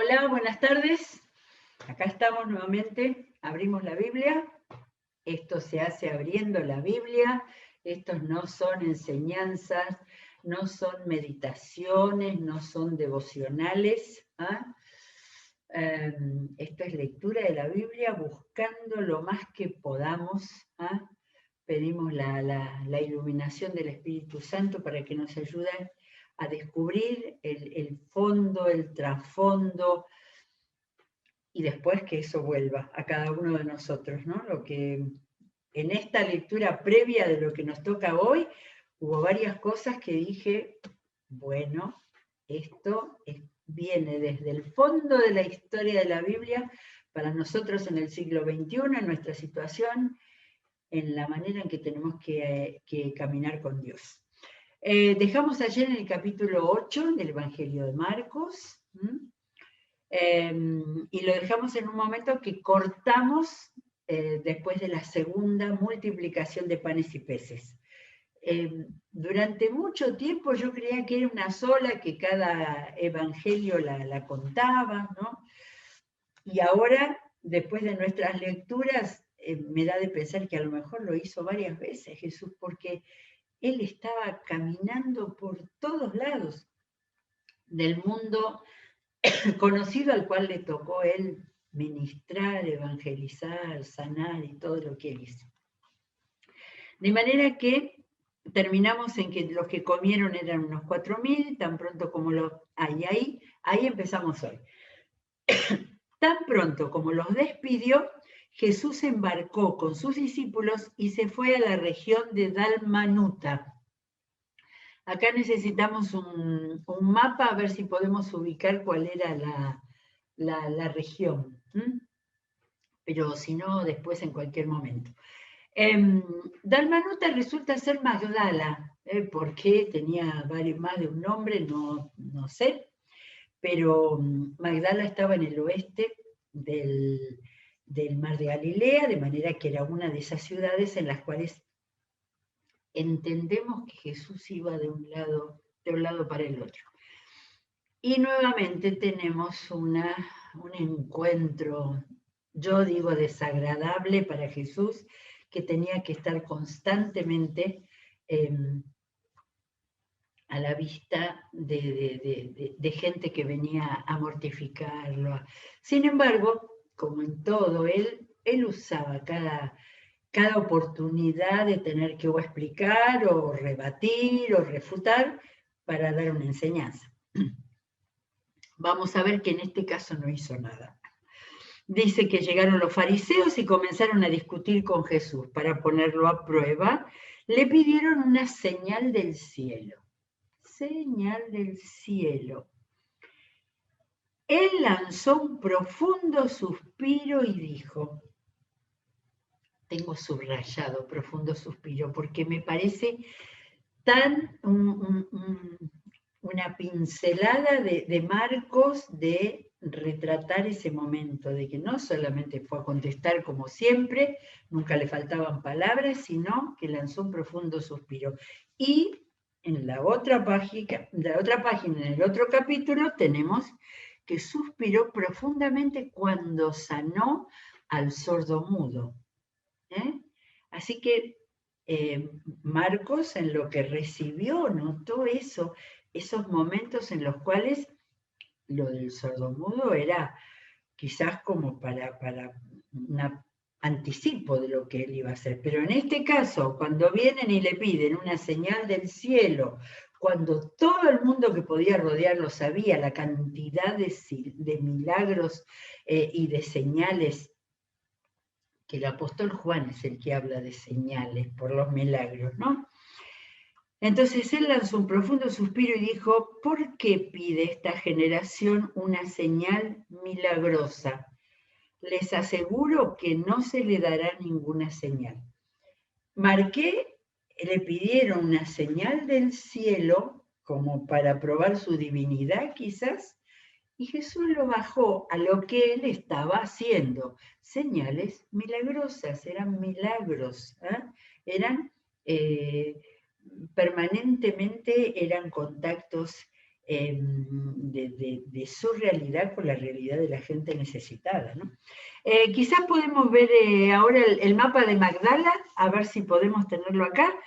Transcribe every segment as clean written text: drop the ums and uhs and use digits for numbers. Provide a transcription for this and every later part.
Hola, buenas tardes. Acá estamos nuevamente, abrimos la Biblia. Esto se hace abriendo la Biblia. Estos no son enseñanzas, no son meditaciones, no son devocionales. Esto es lectura de la Biblia buscando lo más que podamos. Pedimos la iluminación del Espíritu Santo para que nos ayude a descubrir el fondo, el trasfondo, y después que eso vuelva a cada uno de nosotros, ¿no? Lo que en esta lectura previa de lo que nos toca hoy, hubo varias cosas que dije, bueno, esto viene desde el fondo de la historia de la Biblia para nosotros en el siglo XXI, en nuestra situación, en la manera en que tenemos que caminar con Dios. Dejamos ayer en el capítulo 8 del Evangelio de Marcos, y lo dejamos en un momento que cortamos después de la segunda multiplicación de panes y peces. Durante mucho tiempo yo creía que era una sola, que cada evangelio la contaba, ¿no? Y ahora, después de nuestras lecturas, me da de pensar que a lo mejor lo hizo varias veces Jesús, porque Él estaba caminando por todos lados del mundo conocido al cual le tocó Él ministrar, evangelizar, sanar y todo lo que Él hizo. De manera que terminamos en que los que comieron eran unos 4.000, tan pronto como ahí empezamos hoy. Tan pronto como los despidió, Jesús embarcó con sus discípulos y se fue a la región de Dalmanuta. Acá necesitamos un mapa a ver si podemos ubicar cuál era la región. Pero si no, después en cualquier momento. Dalmanuta resulta ser Magdala, porque tenía más de un nombre, no sé, pero Magdala estaba en el oeste del mar de Galilea, de manera que era una de esas ciudades en las cuales entendemos que Jesús iba de un lado para el otro. Y nuevamente tenemos un encuentro, yo digo desagradable para Jesús, que tenía que estar constantemente a la vista de gente que venía a mortificarlo. Sin embargo, como en todo, él usaba cada oportunidad de tener que o explicar, o rebatir, o refutar, para dar una enseñanza. Vamos a ver que en este caso no hizo nada. Dice que llegaron los fariseos y comenzaron a discutir con Jesús. Para ponerlo a prueba, le pidieron una señal del cielo. Señal del cielo. Él lanzó un profundo suspiro y dijo, tengo subrayado profundo suspiro, porque me parece tan una pincelada de Marcos de retratar ese momento, de que no solamente fue a contestar como siempre, nunca le faltaban palabras, sino que lanzó un profundo suspiro. Y en la otra página, en el otro capítulo, tenemos que suspiró profundamente cuando sanó al sordomudo. Así que Marcos, en lo que recibió, notó esos momentos en los cuales lo del sordomudo era quizás como para un anticipo de lo que él iba a hacer. Pero en este caso, cuando vienen y le piden una señal del cielo, cuando todo el mundo que podía rodearlo sabía la cantidad de milagros y de señales, que el apóstol Juan es el que habla de señales por los milagros, ¿no? Entonces él lanzó un profundo suspiro y dijo, ¿por qué pide esta generación una señal milagrosa? Les aseguro que no se le dará ninguna señal. Le pidieron una señal del cielo, como para probar su divinidad quizás, y Jesús lo bajó a lo que él estaba haciendo. Señales milagrosas, eran milagros, eran permanentemente, eran contactos de su realidad con la realidad de la gente necesitada, ¿no? Quizás podemos ver ahora el mapa de Magdala, a ver si podemos tenerlo acá,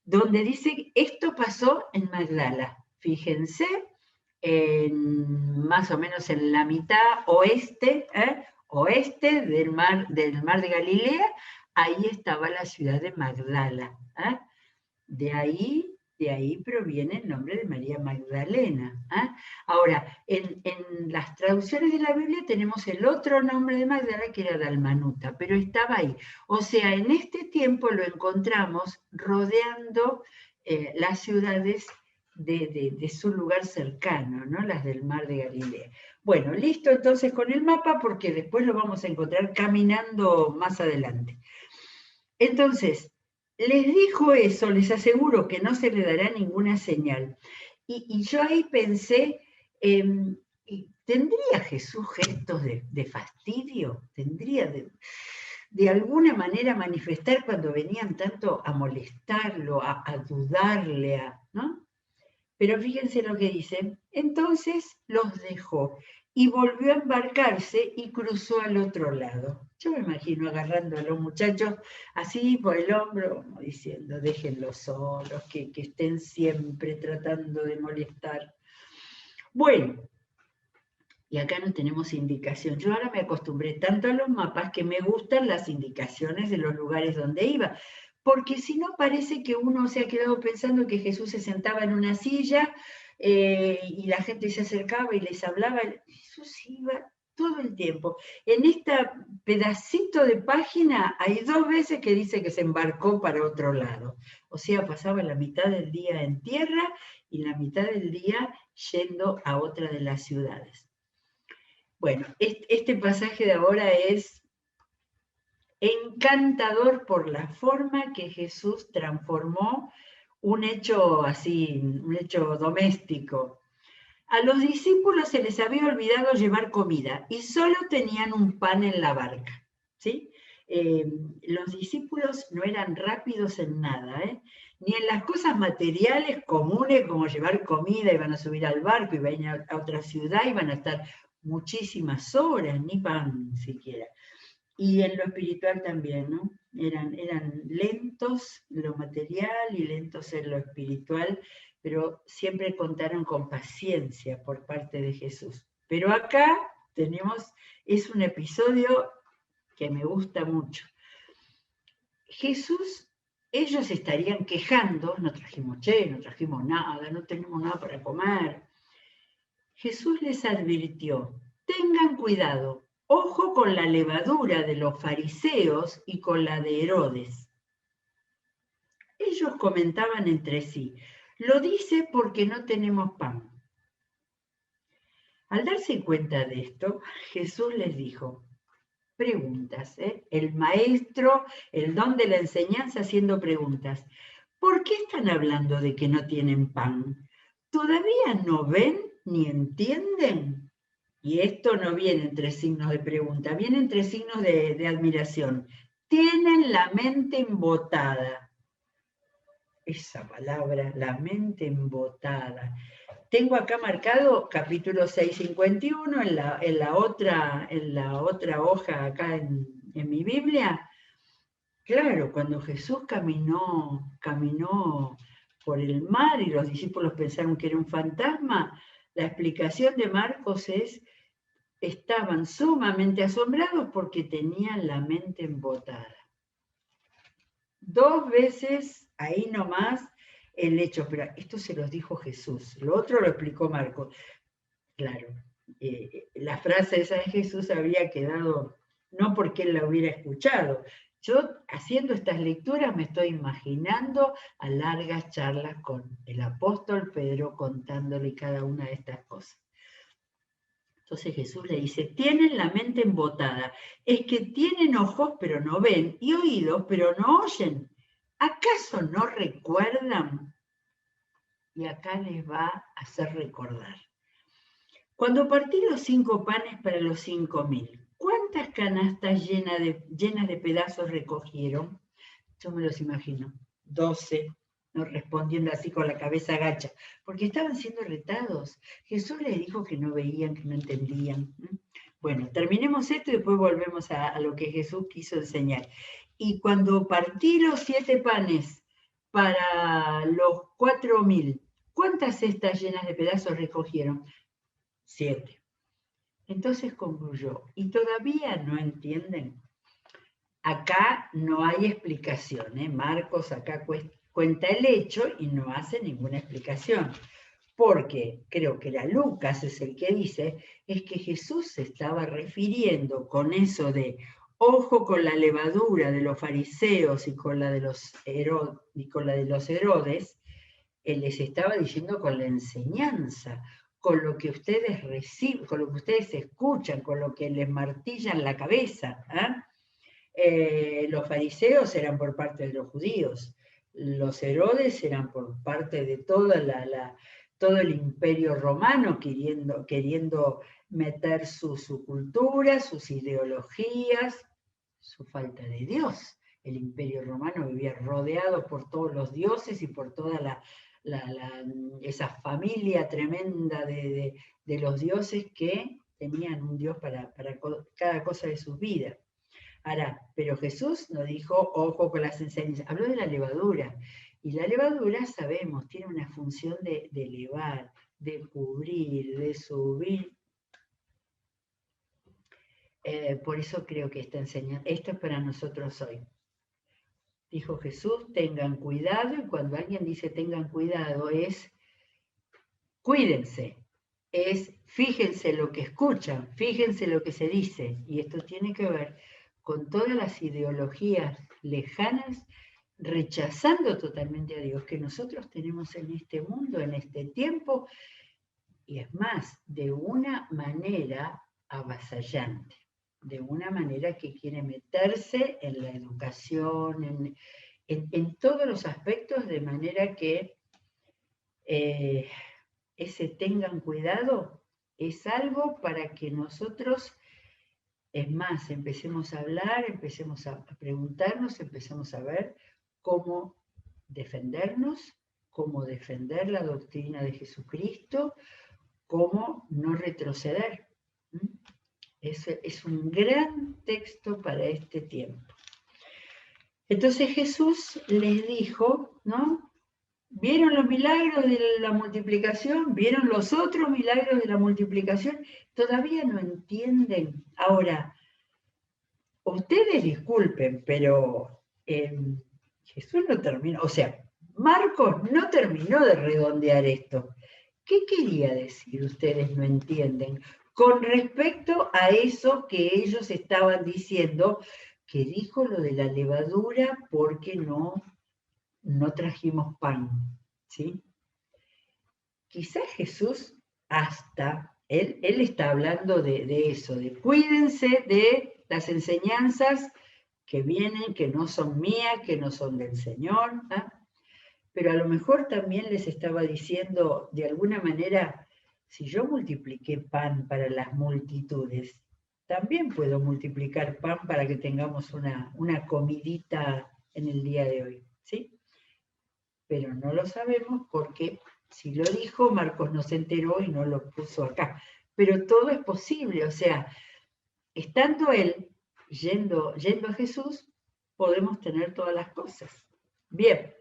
donde dice, esto pasó en Magdala. Fíjense, más o menos en la mitad oeste del mar de Galilea, ahí estaba la ciudad de Magdala. De ahí proviene el nombre de María Magdalena. Ahora, en las traducciones de la Biblia tenemos el otro nombre de Magdala, que era Dalmanuta, pero estaba ahí. O sea, en este tiempo lo encontramos rodeando las ciudades de su lugar cercano, ¿no? Las del mar de Galilea. Bueno, listo entonces con el mapa, porque después lo vamos a encontrar caminando más adelante. Entonces, les dijo eso, les aseguro que no se le dará ninguna señal. Y yo ahí pensé, ¿tendría Jesús gestos de fastidio? ¿Tendría de alguna manera manifestar cuando venían tanto a molestarlo, a dudarle, ¿no? Pero fíjense lo que dice. Entonces los dejó y volvió a embarcarse y cruzó al otro lado. Yo me imagino agarrando a los muchachos así por el hombro, como diciendo, déjenlos solos, que estén siempre tratando de molestar. Bueno, y acá no tenemos indicación. Yo ahora me acostumbré tanto a los mapas que me gustan las indicaciones de los lugares donde iba, porque si no parece que uno se ha quedado pensando que Jesús se sentaba en una silla y la gente se acercaba y les hablaba. Jesús iba todo el tiempo. En este pedacito de página hay 2 veces que dice que se embarcó para otro lado. O sea, pasaba la mitad del día en tierra y la mitad del día yendo a otra de las ciudades. Bueno, este pasaje de ahora es encantador por la forma que Jesús transformó un hecho así, un hecho doméstico. A los discípulos se les había olvidado llevar comida y solo tenían un pan en la barca, ¿sí? Los discípulos no eran rápidos en nada, ni en las cosas materiales comunes como llevar comida, iban a subir al barco, iban a ir a otra ciudad, iban a estar muchísimas horas, ni pan siquiera. Y en lo espiritual también, ¿no? Eran lentos en lo material y lentos en lo espiritual, pero siempre contaron con paciencia por parte de Jesús. Pero acá es un episodio que me gusta mucho. Jesús, ellos estarían quejando, no trajimos nada, no tenemos nada para comer. Jesús les advirtió, tengan cuidado, ojo con la levadura de los fariseos y con la de Herodes. Ellos comentaban entre sí, lo dice porque no tenemos pan. Al darse cuenta de esto, Jesús les dijo, preguntas, el maestro, el don de la enseñanza haciendo preguntas. ¿Por qué están hablando de que no tienen pan? ¿Todavía no ven ni entienden? Y esto no viene entre signos de pregunta, viene entre signos de admiración. Tienen la mente embotada. Esa palabra, la mente embotada. Tengo acá marcado capítulo 6:51 en la otra hoja acá en mi Biblia. Claro, cuando Jesús caminó por el mar y los discípulos pensaron que era un fantasma, la explicación de Marcos es, estaban sumamente asombrados porque tenían la mente embotada. 2 veces, ahí nomás, el hecho, pero esto se los dijo Jesús, lo otro lo explicó Marcos. Claro, la frase esa de Jesús habría quedado, no porque él la hubiera escuchado. Yo, haciendo estas lecturas, me estoy imaginando a largas charlas con el apóstol Pedro contándole cada una de estas cosas. Entonces Jesús le dice, tienen la mente embotada, es que tienen ojos pero no ven y oídos pero no oyen. ¿Acaso no recuerdan? Y acá les va a hacer recordar. Cuando partí los 5 panes para los 5.000, ¿cuántas canastas llenas de pedazos recogieron? Yo me los imagino, 12, no respondiendo así con la cabeza agacha, porque estaban siendo retados. Jesús les dijo que no veían, que no entendían. Bueno, terminemos esto y después volvemos a lo que Jesús quiso enseñar. Y cuando partí los 7 panes para los 4.000, ¿cuántas cestas llenas de pedazos recogieron? 7. Entonces concluyó, ¿y todavía no entienden? Acá no hay explicación, ¿eh? Marcos acá cuenta el hecho y no hace ninguna explicación, porque creo que era Lucas es el que dice, es que Jesús se estaba refiriendo con eso de ojo con la levadura de los fariseos y con la de los Herodes, él les estaba diciendo con la enseñanza, con lo que ustedes reciben, con lo que ustedes escuchan, con lo que les martillan la cabeza. Los fariseos eran por parte de los judíos, los Herodes eran por parte de todo el imperio romano queriendo meter su cultura, sus ideologías, su falta de Dios. El imperio romano vivía rodeado por todos los dioses y por toda esa familia tremenda de los dioses que tenían un Dios para cada cosa de sus vidas. Ahora, pero Jesús no dijo, ojo con las enseñanzas, habló de la levadura. Y la levadura, sabemos, tiene una función de elevar, de cubrir, de subir. Por eso creo que esta enseñanza, esto es para nosotros hoy. Dijo Jesús, tengan cuidado, y cuando alguien dice tengan cuidado es cuídense, es fíjense lo que escuchan, fíjense lo que se dice, y esto tiene que ver con todas las ideologías lejanas, rechazando totalmente a Dios que nosotros tenemos en este mundo, en este tiempo, y es más, de una manera avasallante, de una manera que quiere meterse en la educación, en todos los aspectos, de manera que ese tengan cuidado es algo para que nosotros, es más, empecemos a hablar, empecemos a preguntarnos, empecemos a ver cómo defendernos, cómo defender la doctrina de Jesucristo, cómo no retroceder. Es un gran texto para este tiempo. Entonces Jesús les dijo, ¿no? ¿Vieron los milagros de la multiplicación? ¿Vieron los otros milagros de la multiplicación? Todavía no entienden. Ahora, ustedes disculpen, pero Jesús no terminó, o sea, Marcos no terminó de redondear esto. ¿Qué quería decir? Ustedes no entienden. Con respecto a eso que ellos estaban diciendo, que dijo lo de la levadura porque no trajimos pan, ¿sí? Quizás Jesús él está hablando de eso, de cuídense de las enseñanzas que vienen, que no son mías, que no son del Señor, ¿eh? Pero a lo mejor también les estaba diciendo, de alguna manera, si yo multipliqué pan para las multitudes, también puedo multiplicar pan para que tengamos una comidita en el día de hoy, ¿sí? Pero no lo sabemos porque si lo dijo, Marcos no se enteró y no lo puso acá. Pero todo es posible, o sea, estando él yendo a Jesús, podemos tener todas las cosas. Bien.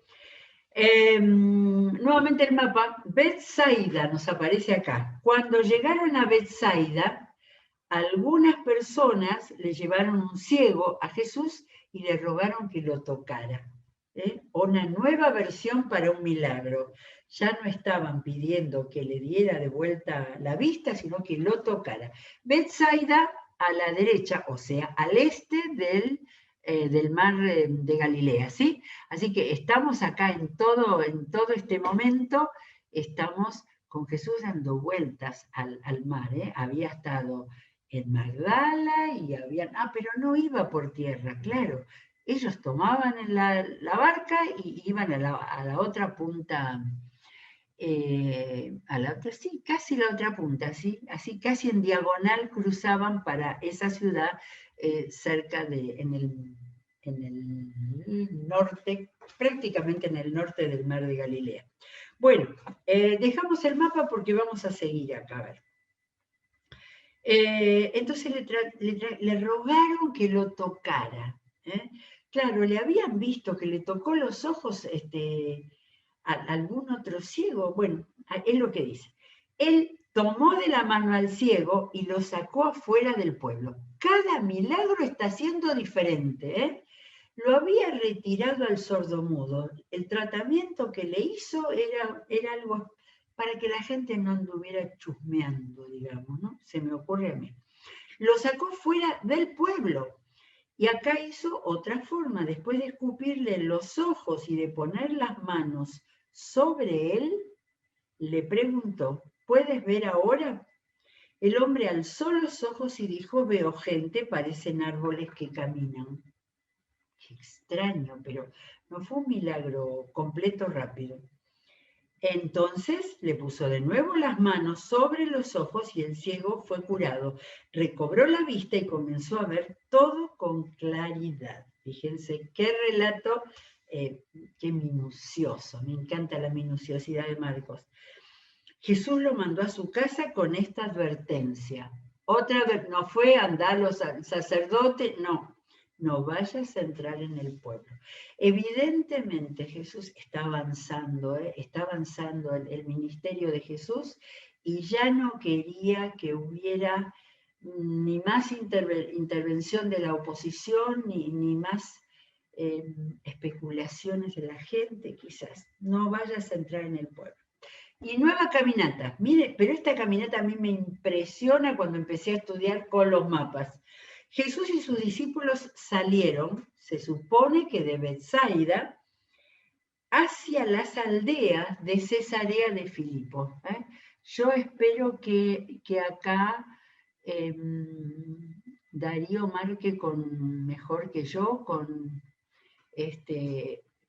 Nuevamente el mapa, Betsaida nos aparece acá. Cuando llegaron a Betsaida, algunas personas le llevaron un ciego a Jesús y le rogaron que lo tocara. Una nueva versión para un milagro. Ya no estaban pidiendo que le diera de vuelta la vista, sino que lo tocara. Betsaida a la derecha, o sea, al este del mar de Galilea, ¿sí? Así que estamos acá en todo este momento, estamos con Jesús dando vueltas al mar, ¿eh? Había estado en Magdala y pero no iba por tierra, claro. Ellos tomaban en la barca y iban a la otra punta, sí, casi la otra punta, ¿sí? Así casi en diagonal cruzaban para esa ciudad cerca en el norte, prácticamente en el norte del mar de Galilea. Bueno, dejamos el mapa porque vamos a seguir acá. A ver. Entonces le rogaron que lo tocara. Claro, le habían visto que le tocó los ojos a algún otro ciego. Bueno, es lo que dice. Él tomó de la mano al ciego y lo sacó afuera del pueblo. Cada milagro está siendo diferente. Lo había retirado al sordomudo. El tratamiento que le hizo era algo para que la gente no anduviera chusmeando, digamos, ¿no? Se me ocurre a mí. Lo sacó fuera del pueblo. Y acá hizo otra forma. Después de escupirle los ojos y de poner las manos sobre él, le preguntó, ¿puedes ver ahora? El hombre alzó los ojos y dijo, veo gente, parecen árboles que caminan. Qué extraño, pero no fue un milagro completo rápido. Entonces le puso de nuevo las manos sobre los ojos y el ciego fue curado. Recobró la vista y comenzó a ver todo con claridad. Fíjense qué relato, qué minucioso. Me encanta la minuciosidad de Marcos. Jesús lo mandó a su casa con esta advertencia. Otra vez, no fue andar los sacerdotes, no vayas a entrar en el pueblo. Evidentemente Jesús está avanzando el ministerio de Jesús y ya no quería que hubiera ni más intervención de la oposición, ni más especulaciones de la gente, quizás. No vayas a entrar en el pueblo. Y nueva caminata. Mire, pero esta caminata a mí me impresiona cuando empecé a estudiar con los mapas. Jesús y sus discípulos salieron, se supone que de Betsaida, hacia las aldeas de Cesarea de Filipo. Yo espero que acá Darío marque mejor que yo, con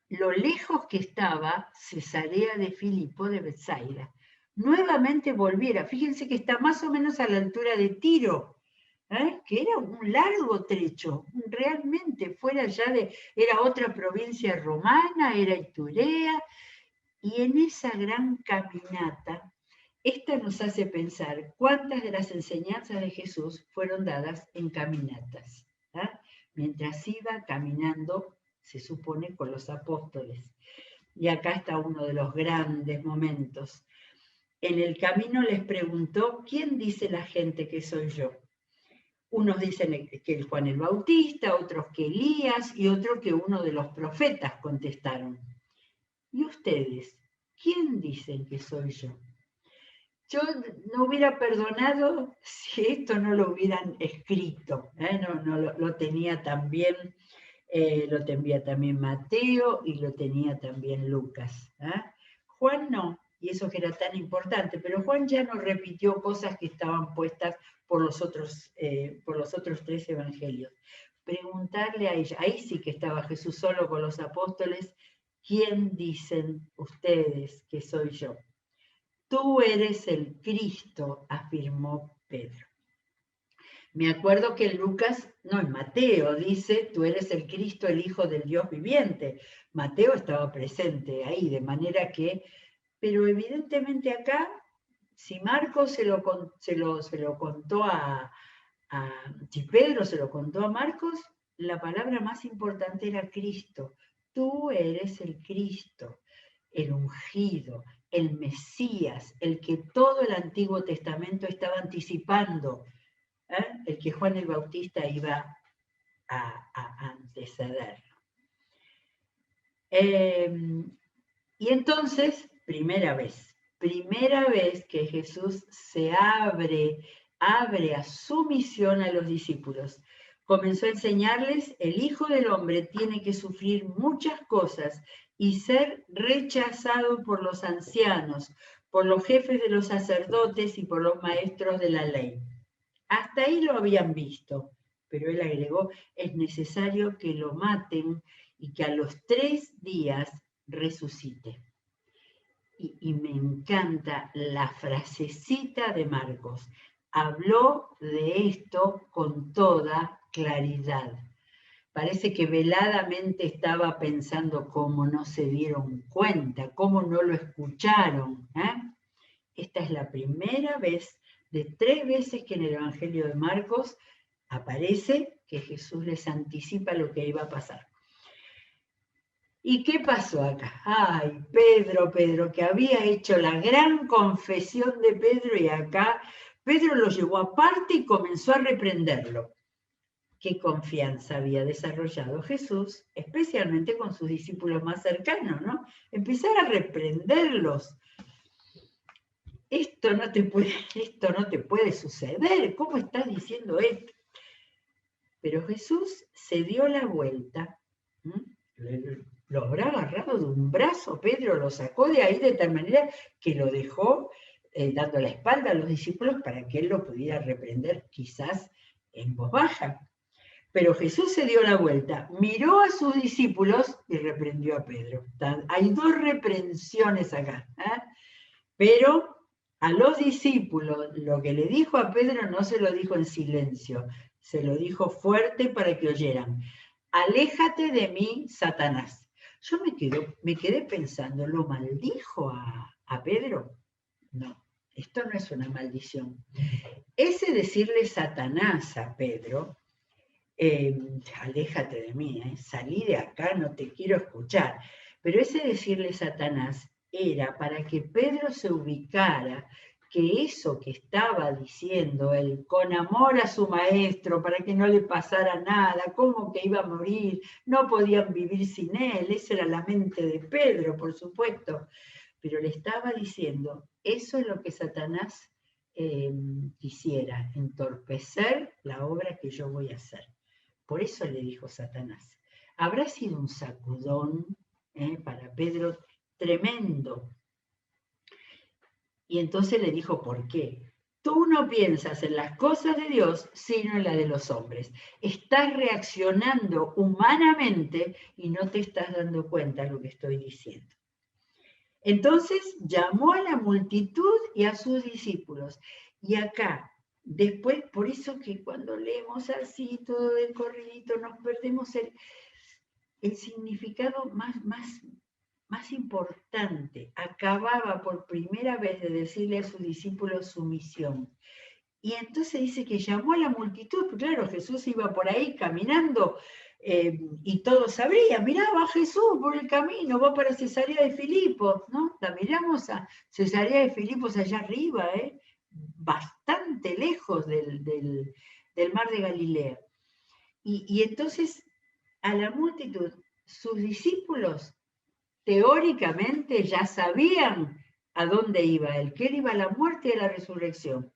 lo lejos que estaba Cesarea de Filipo de Betsaida. Nuevamente volviera, fíjense que está más o menos a la altura de Tiro, que era un largo trecho, realmente fuera ya era otra provincia romana, era Iturea, y en esa gran caminata, esta nos hace pensar cuántas de las enseñanzas de Jesús fueron dadas en caminatas, mientras iba caminando, se supone, con los apóstoles. Y acá está uno de los grandes momentos. En el camino les preguntó, ¿quién dice la gente que soy yo? Unos dicen que Juan el Bautista, otros que Elías y otros que uno de los profetas, contestaron. ¿Y ustedes? ¿Quién dicen que soy yo? Yo no hubiera perdonado si esto no lo hubieran escrito. No lo tenía también, lo tenía también Mateo y lo tenía también Lucas. Juan no, y eso que era tan importante, pero Juan ya no repitió cosas que estaban puestas por los otros 3 evangelios. Preguntarle a ella, ahí sí que estaba Jesús solo con los apóstoles, ¿quién dicen ustedes que soy yo? Tú eres el Cristo, afirmó Pedro. Me acuerdo que en Mateo dice, tú eres el Cristo, el Hijo del Dios viviente. Mateo estaba presente ahí, de manera que, pero evidentemente acá, si Marcos se lo contó si Pedro se lo contó a Marcos, la palabra más importante era Cristo. Tú eres el Cristo, el ungido, el Mesías, el que todo el Antiguo Testamento estaba anticipando, el que Juan el Bautista iba a anteceder. Y entonces, primera vez que Jesús se abre a su misión a los discípulos. Comenzó a enseñarles, el Hijo del Hombre tiene que sufrir muchas cosas y ser rechazado por los ancianos, por los jefes de los sacerdotes y por los maestros de la ley. Hasta ahí lo habían visto, pero él agregó, es necesario que lo maten y que a los 3 días resucite. Y me encanta la frasecita de Marcos. Habló de esto con toda claridad. parece que veladamente estaba pensando cómo no se dieron cuenta, cómo no lo escucharon. Esta es la primera vez de 3 veces que en el Evangelio de Marcos aparece que Jesús les anticipa lo que iba a pasar. ¿Y qué pasó acá? Ay, Pedro, que había hecho la gran confesión de Pedro y acá Pedro lo llevó aparte y comenzó a reprenderlo. Qué confianza había desarrollado Jesús, especialmente con sus discípulos más cercanos, ¿no? Empezar a reprenderlos. Esto no te puede suceder. ¿Cómo estás diciendo esto? Pero Jesús se dio la vuelta. Lo habrá agarrado de un brazo, Pedro lo sacó de ahí de tal manera que lo dejó dando la espalda a los discípulos para que él lo pudiera reprender quizás en voz baja. Pero Jesús se dio la vuelta, miró a sus discípulos y reprendió a Pedro. Hay 2 reprensiones acá. Pero a los discípulos lo que le dijo a Pedro no se lo dijo en silencio, se lo dijo fuerte para que oyeran. Aléjate de mí, Satanás. Yo me quedé pensando, ¿lo maldijo a Pedro? No, esto no es una maldición. Ese decirle Satanás a Pedro, aléjate de mí, salí de acá, no te quiero escuchar. Pero ese decirle Satanás era para que Pedro se ubicara que eso que estaba diciendo él, con amor a su maestro, para que no le pasara nada, cómo que iba a morir, no podían vivir sin él, esa era la mente de Pedro, por supuesto, pero le estaba diciendo, eso es lo que Satanás quisiera, entorpecer la obra que yo voy a hacer. Por eso le dijo Satanás. Habrá sido un sacudón para Pedro tremendo. Y entonces le dijo, ¿por qué? Tú no piensas en las cosas de Dios, sino en las de los hombres. Estás reaccionando humanamente y no te estás dando cuenta de lo que estoy diciendo. Entonces llamó a la multitud y a sus discípulos. Y acá, después, por eso que cuando leemos así todo el corridito, nos perdemos el significado más importante. Acababa por primera vez de decirle a sus discípulos su misión. Y entonces dice que llamó a la multitud, porque claro, Jesús iba por ahí caminando y todos sabrían, mirá, va Jesús por el camino, va para Cesarea de Filipos, ¿no? La miramos a Cesarea de Filipos allá arriba, bastante lejos del mar de Galilea. Y entonces a la multitud, sus discípulos teóricamente ya sabían a dónde iba él, que él iba a la muerte y a la resurrección.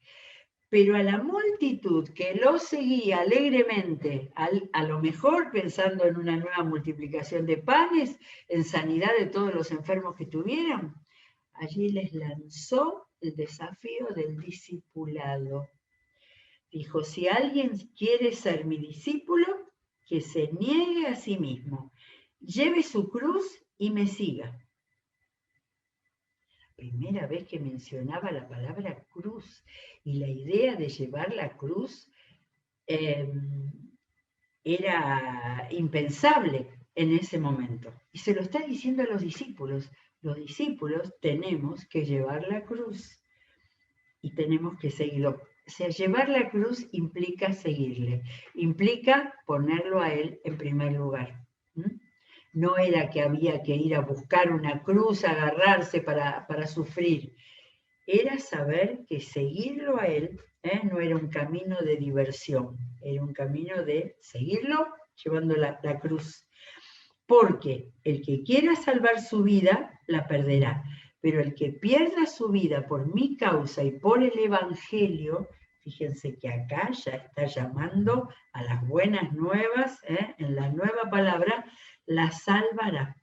Pero a la multitud que lo seguía alegremente, a lo mejor pensando en una nueva multiplicación de panes, en sanidad de todos los enfermos que tuvieran, allí les lanzó el desafío del discipulado. Dijo, si alguien quiere ser mi discípulo, que se niegue a sí mismo, lleve su cruz y me siga. Primera vez que mencionaba la palabra cruz y la idea de llevar la cruz era impensable en ese momento. Y se lo está diciendo a los discípulos. Los discípulos tenemos que llevar la cruz y tenemos que seguirlo. O sea, llevar la cruz implica seguirle, implica ponerlo a él en primer lugar. No era que había que ir a buscar una cruz, agarrarse para sufrir. Era saber que seguirlo a él no era un camino de diversión, era un camino de seguirlo llevando la cruz. Porque el que quiera salvar su vida, la perderá. Pero el que pierda su vida por mi causa y por el Evangelio, fíjense que acá ya está llamando a las buenas nuevas, en la nueva palabra, la salvará.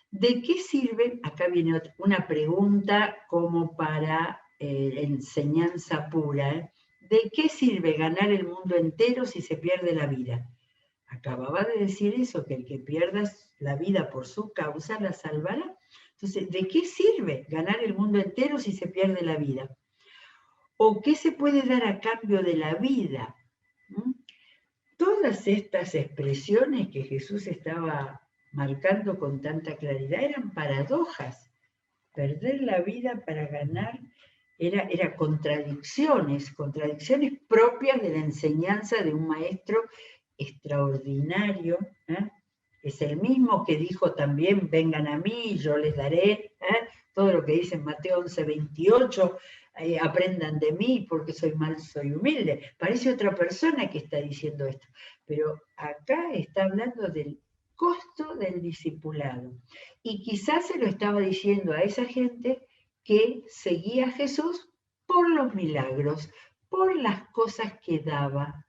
¿De qué sirve? Acá viene una pregunta como para enseñanza pura. ¿De qué sirve ganar el mundo entero si se pierde la vida? Acababa de decir eso, que el que pierda la vida por su causa la salvará. Entonces, ¿de qué sirve ganar el mundo entero si se pierde la vida? ¿O qué se puede dar a cambio de la vida? todas estas expresiones que Jesús estaba marcando con tanta claridad eran paradojas. Perder la vida para ganar era contradicciones propias de la enseñanza de un maestro extraordinario. Es el mismo que dijo también, vengan a mí, yo les daré, todo lo que dice en Mateo 11:28, aprendan de mí porque soy manso y humilde. Parece otra persona que está diciendo esto, pero acá está hablando del costo del discipulado. Y quizás se lo estaba diciendo a esa gente que seguía a Jesús por los milagros, por las cosas que daba.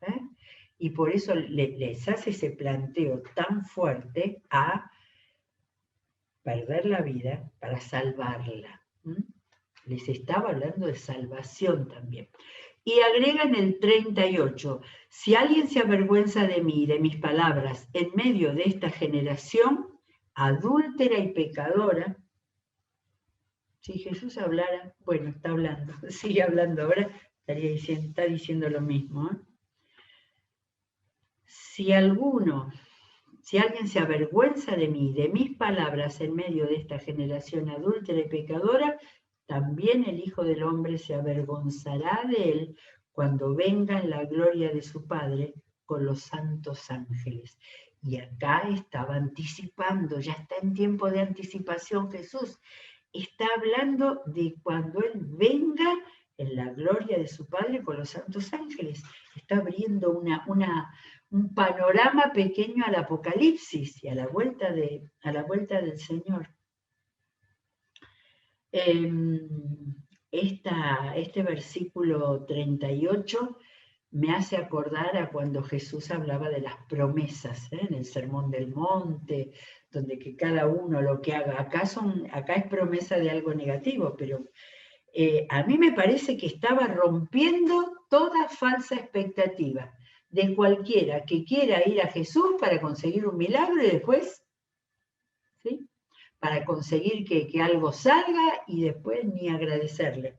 Y por eso les hace ese planteo tan fuerte a perder la vida para salvarla. Les estaba hablando de salvación también. Y agrega en el 38, si alguien se avergüenza de mí y de mis palabras en medio de esta generación adúltera y pecadora, si Jesús hablara, bueno, está hablando, sigue hablando ahora, está diciendo lo mismo. Si alguien se avergüenza de mí, de mis palabras en medio de esta generación adúltera y pecadora, también el Hijo del Hombre se avergonzará de él cuando venga en la gloria de su Padre con los santos ángeles. Y acá estaba anticipando, ya está en tiempo de anticipación Jesús. Está hablando de cuando Él venga en la gloria de su Padre con los santos ángeles. Está abriendo un panorama pequeño al Apocalipsis y a la vuelta del Señor. Este versículo 38 me hace acordar a cuando Jesús hablaba de las promesas, en el Sermón del Monte, donde que cada uno lo que haga, acá es promesa de algo negativo, pero a mí me parece que estaba rompiendo toda falsa expectativa de cualquiera que quiera ir a Jesús para conseguir un milagro y después, ¿sí?, para conseguir que algo salga y después ni agradecerle,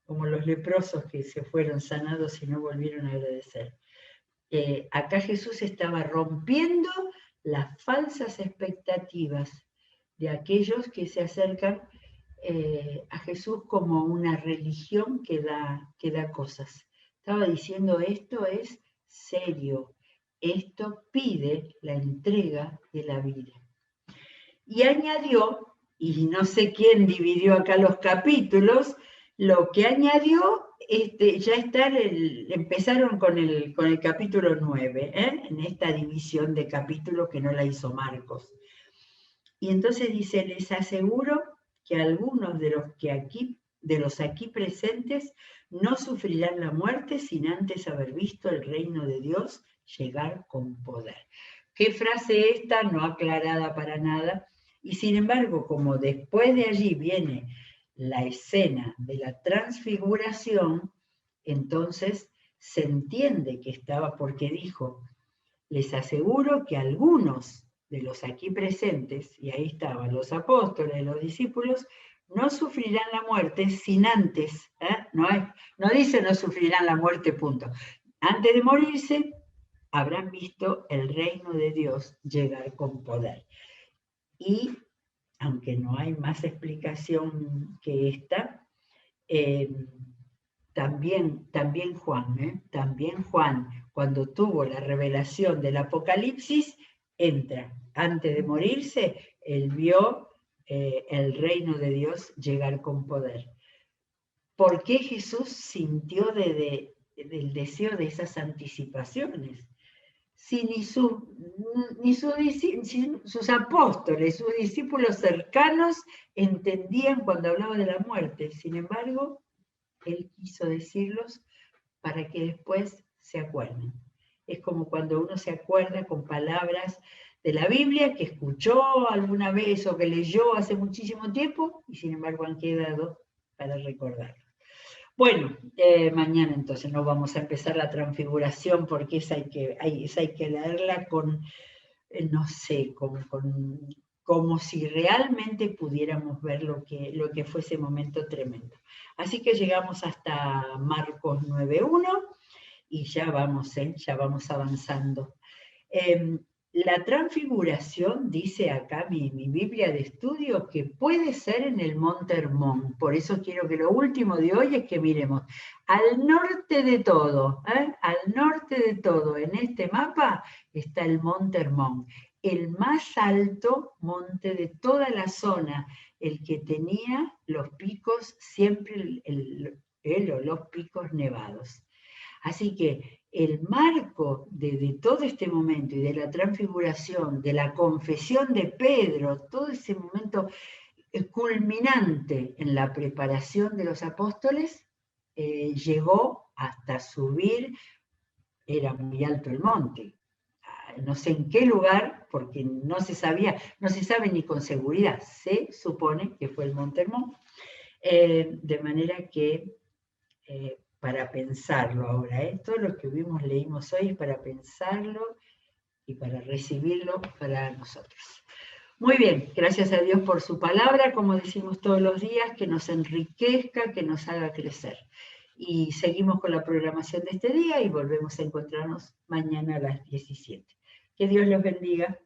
como los leprosos que se fueron sanados y no volvieron a agradecer. Acá Jesús estaba rompiendo las falsas expectativas de aquellos que se acercan a Jesús como una religión que da cosas. Estaba diciendo, esto es serio, esto pide la entrega de la vida. Y añadió, y no sé quién dividió acá los capítulos, lo que añadió, ya empezaron con el capítulo 9, en esta división de capítulos que no la hizo Marcos. Y entonces dice, les aseguro que algunos de los aquí presentes no sufrirán la muerte sin antes haber visto el reino de Dios llegar con poder. ¿Qué frase esta? No aclarada para nada. Y sin embargo, como después de allí viene la escena de la transfiguración, entonces se entiende que estaba, porque dijo, les aseguro que algunos de los aquí presentes, y ahí estaban los apóstoles, los discípulos, no sufrirán la muerte sin antes, no dice no sufrirán la muerte, punto. Antes de morirse, habrán visto el reino de Dios llegar con poder. Y, aunque no hay más explicación que esta, también Juan, cuando tuvo la revelación del Apocalipsis, entra. Antes de morirse, él vio el reino de Dios llegar con poder. ¿Por qué Jesús sintió del deseo de esas anticipaciones? Si ni sus apóstoles, sus discípulos cercanos entendían cuando hablaba de la muerte. Sin embargo, Él quiso decirlos para que después se acuerden. Es como cuando uno se acuerda con palabras de la Biblia que escuchó alguna vez o que leyó hace muchísimo tiempo y sin embargo han quedado para recordarlo. Bueno, mañana entonces no vamos a empezar la transfiguración porque esa hay que leerla con, no sé, como si realmente pudiéramos ver lo que fue ese momento tremendo. Así que llegamos hasta Marcos 9:1 y ya vamos avanzando. La transfiguración, dice acá mi Biblia de estudio, que puede ser en el Monte Hermón. Por eso quiero que lo último de hoy es que miremos al norte de todo, al norte de todo, en este mapa está el Monte Hermón, el más alto monte de toda la zona, el que tenía los picos, siempre los picos nevados. Así que el marco de todo este momento y de la transfiguración, de la confesión de Pedro, todo ese momento culminante en la preparación de los apóstoles, llegó hasta subir, era muy alto el monte, no sé en qué lugar, porque no se sabe ni con seguridad, se supone que fue el Monte Hermón, de manera que para pensarlo ahora, todo lo que leímos hoy es para pensarlo y para recibirlo para nosotros. Muy bien, gracias a Dios por su palabra, como decimos todos los días, que nos enriquezca, que nos haga crecer. Y seguimos con la programación de este día y volvemos a encontrarnos mañana a las 17. Que Dios los bendiga.